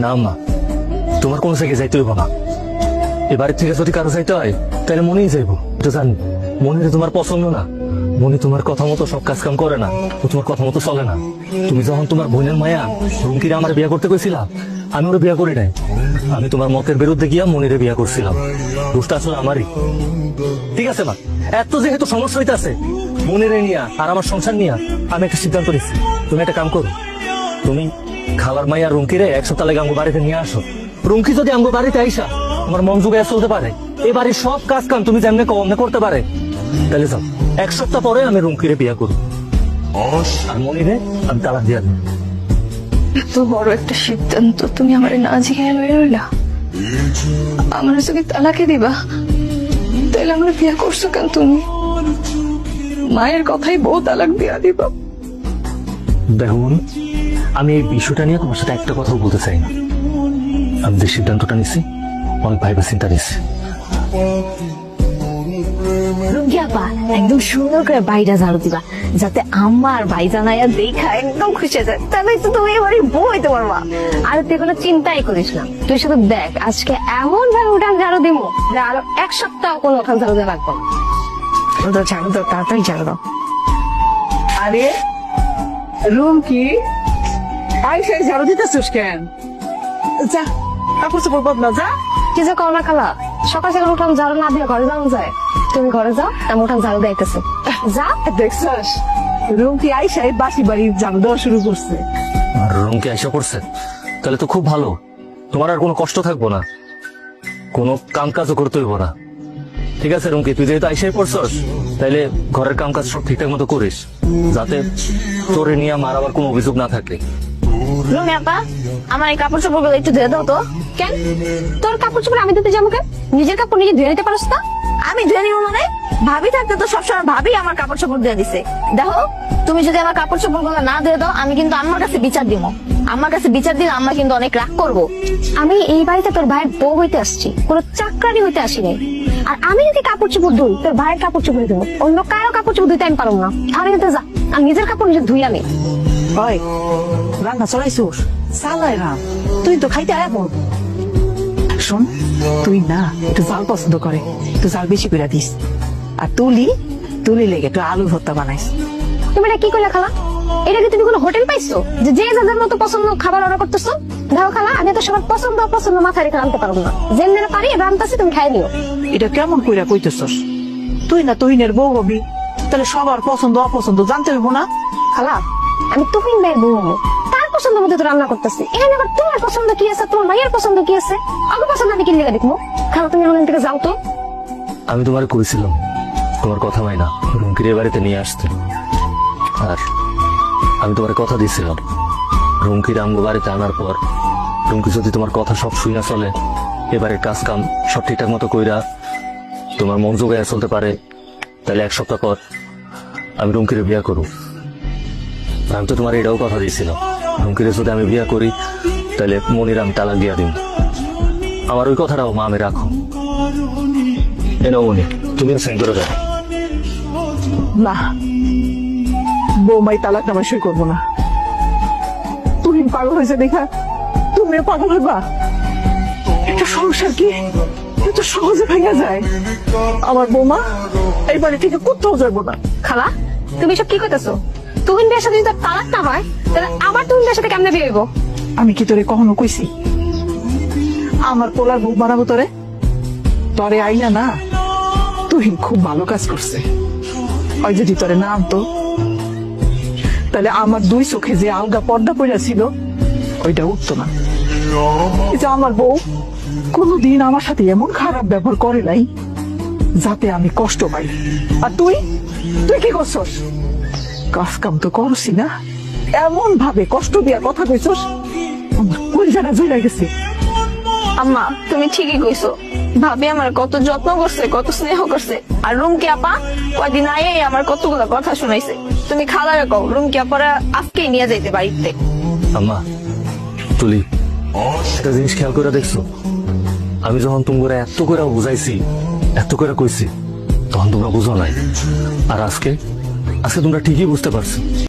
না মা, তোমার কোন জায়গায় যাইতে হইব না। এবারের থেকে যদি কারো যাইতে হয় তাহলে মনেই যাইব। তো জানি মনে তোমার পছন্দ না, মনে তোমার কথা মতো সব কাজ কাম করে না, ও তোমার কথা মতো চলে না। তুমি যখন তোমার বোনের মায়া রুমকিরে আমার বিয়ে করতে কইছিলা, আমি ওরা বিয়ে করি নাই। আমি তোমার মতের বিরুদ্ধে গিয়া মনিরে বিয়ে করছিলাম। দোষটা আসলে আমারই। ঠিক আছে মা, এত যেহেতু সমস্যা হইতেছে মনিরে নিয়া আর আমার সংসার নিয়া, আমি একটা সিদ্ধান্ত নিচ্ছি। তুমি একটা কাম করো, তুমি খালার মাইয়া রুমকিরে এক সপ্তাহ লাগে আমগো বাড়িতে নিয়ে আসো। রুমকি যদি আমগো বাড়িতে আইসা আমার মন যুগে চলতে পারে, এই বাড়ির সব কাজ কাম তুমি যেমনি কমনে করতে পারে, তাহলে যাও এক সপ্তাহ পরে আমি রুমকিরে বিয়ে করবো। আর মনিরে আমি তালাক দিয়া দেব। এত বড় একটা সিদ্ধান্ত তুমি আমার না জিজ্ঞাসা লয়ে রইলা। আমার যদি তালাকে দিবা তাহলে আমার বিয়ে করছো কেন তুমি? মায়ের কথাই বউ তালাক দিয়া দিবা। দেখুন, আমি এই বিষয়টা নিয়ে তোমার সাথে একটা কথাও বলতে চাই না। আমি যে সিদ্ধান্তটা নিছি অনেক ভাইবা চিন্তা নিছি। রুগিয়াপা একদম সুন্দর করে বাড়িটা ঝাড়ু দিবা, যাতে আমার ভাই জানাইয়া দেখা একদম খুশি হয়ে যায়। তাহলে তো তুমি এবারে বউ হইতে পারবা। আর তুই কোনো চিন্তাই করিস না, তুই শুধু দেখ আজকে এমন ভাবে উঠান ঝাড়ু দিব যে আরো এক সপ্তাহ কোনো উঠান ঝাড়ু দিয়ে রাখবো। ঝাড়ু দাও, তাড়াতাড়ি ঝাড়ু দাও। আরে রুম কি আইসা ঝাড়ু দিতেছিস কেন? যা কাপড় চোপড় বদলা যা। কি যে করো না খালা, সকাল সকাল উঠান ঝাড়ু না দিয়ে ঘরে যাওয়া যায়? তুমি ঘরে যাও, আমি উঠান ঝাড়ু দিতেছি। যা। দেখছস রুম কি আইসাই বাসি বাড়ি ঝাড়ু দেওয়া শুরু করছে। আর রুমকি আইসা করছে, তাহলে তো খুব ভালো। তোমার আর কোনো কষ্ট থাকবো না, কোনো কাম কাজও করতে হইব না। ঠিক আছে রুমকি, তুই যেহেতু আইসাই পড়ছস, তাইলে ঘরের কাম কাজ সব ঠিকঠাক মতো করিস, যাতে তোরে নিয়ে আমার আবার কোনো অভিযোগ না থাকে। রুমিয়াপা, আমার এই কাপড় চোপড় গুলো একটু ধুয়ে দাও তো। কেন তোর কাপড় চোপড় আমি দিতে যাবো কেন? নিজের কাপড় নিজে ধুয়ে নিতে পারস না? আমি ধুয়ে নিব মানে? ভাবি থাকতে তো সবসময় ভাবি আমার কাপড় চোপড় দিয়ে দিছে। দেখো, তুমি যদি আমার কাপড় চোপড় গুলো না দিয়ে দাও, আমি কিন্তু আমার কাছে বিচার দিব। আমার কাছে বিচার দিলে আমরা কিন্তু অনেক রাগ করবো। আমি এই বাড়িতে তোর ভাইয়ের বউ হইতে আসছি, কোনো চাকরানি হইতে আসি নাই। আর আমি যদি কাপড় চোপড় ধুই, তোর ভাইয়ের কাপড় চোপড় দেবো, অন্য কারো কাপড় চোপড় ধুইতে আমি পারবো না। আমি কিন্তু যা, আমি নিজের কাপড় নিজে ধুই আনি। হয় রান্না চলাইছোস? চালাই রাম, তুই তো খাইতে আয় বল। শোন, তুই না একটু জাল পছন্দ করে, একটু জাল বেশি করে দিস। আর তুলি লেগে একটু আলু ভর্তা বানাইস। তুমি এটা কি করলে খালা? এটা কি তুমি কোনো হোটেল পাইছো যে যে যাদের মতো পছন্দ খাবার অর্ডার করতেছো? দেখো খালা, আমি তো সবার পছন্দ মাথায় রেখে আনতে পারবো না। যেমন পারি এবার আনতেছি, তুমি খাই নিও। এটা কেমন কইরা কইতেছস? তুই না তুহিনের বউ হবি, তাহলে সবার পছন্দ অপছন্দ জানতে হইব না? খালা, আমি তুহিন ভাইয়ের বউ হবো, তার পছন্দ মতো তো রান্না করতেছি। এখানে আবার তোমার পছন্দ কি আছে, তোমার ভাইয়ের পছন্দ কি আছে, আমার পছন্দ আমি কি লেগে দেখবো? খালা, তুমি ওখান থেকে যাও তো। আমি তোমার করেছিলাম তোমার কথা মাইনা রুমকির এ বাড়িতে নিয়ে আসতে, আর আমি তোমার কথা দিয়েছিলাম রুমকির আমগো বাড়িতে আনার পর রুমকি যদি তোমার কথা সব শুইনা চলে, এবারে কাজ কাম সব ঠিকঠাক মতো কইরা তোমার মন জোগায় চলতে পারে, তাহলে এক সপ্তাহ পর আমি রুমকিরে বিয়া করব। আমি তো তোমার এটাও কথা দিয়েছিলাম, রুমকিরে যদি আমি বিয়া করি তাহলে মনির আমি তালাক দিয়া দিব। আমার ওই কথাটাও মা আমি রাখো। এনাও মনি, তুমি সেন্ড করে দাও। না, বৌমাই তালাক নামা সই করবো না। তুহিন পাগল হয়েছে দেখা তুমিও পাগল হইবা? একটা সংসার কি এত সহজে ভেঙে যায়? আমার বৌমা এই বাড়ি থেকে কোথাও যাবো না। খালা, তুমি সব কি করতেছো? তুহিন ভাইয়ের সাথে যদি তার তালাক না হয়, তাহলে আমার তুহিন ভাইয়ের সাথে কেমনে বিয়ে হইব? আমি কি তোরে কখনো কইছি আমার পোলার বউ বানাবো তোরে? তরে আইনা না, তুহিন খুব ভালো কাজ করছে। ওই যদি তোরে না আনতো, তাহলে আমার দুই চোখে যে আলগা পর্দা পড়া ছিল ওইটা উঠতো না। এই যে আমার বউ কোনোদিন আমার সাথে এমন খারাপ ব্যবহার করে নাই যাতে আমি কষ্ট পাই। আর তুই কি করছস? কাজ কাম তো করছি না, এমন ভাবে কষ্ট দিয়া কথা কইছস কোন জায়গা জুড়ে গেছে। আম্মা, তুমি ঠিকই কইছো। ভাবি আমার কত যত্ন করছে, কত স্নেহ করছে। আর রুমকি আপা কয়দিন আগে আমার কতগুলো কথা শুনাইছে। তুমি খালারে কও রুমকি আপারা আজকেই নিয়ে যাইতে বাড়িতে। আম্মা, তুলি একটা জিনিস খেয়াল করে দেখছো, আমি যখন তোমরা এত করে বুঝাইছি, এত করে কইছি, তখন তোমরা বুঝো নাই। আর আজকে তোমরা ঠিকই বুঝতে পারছো।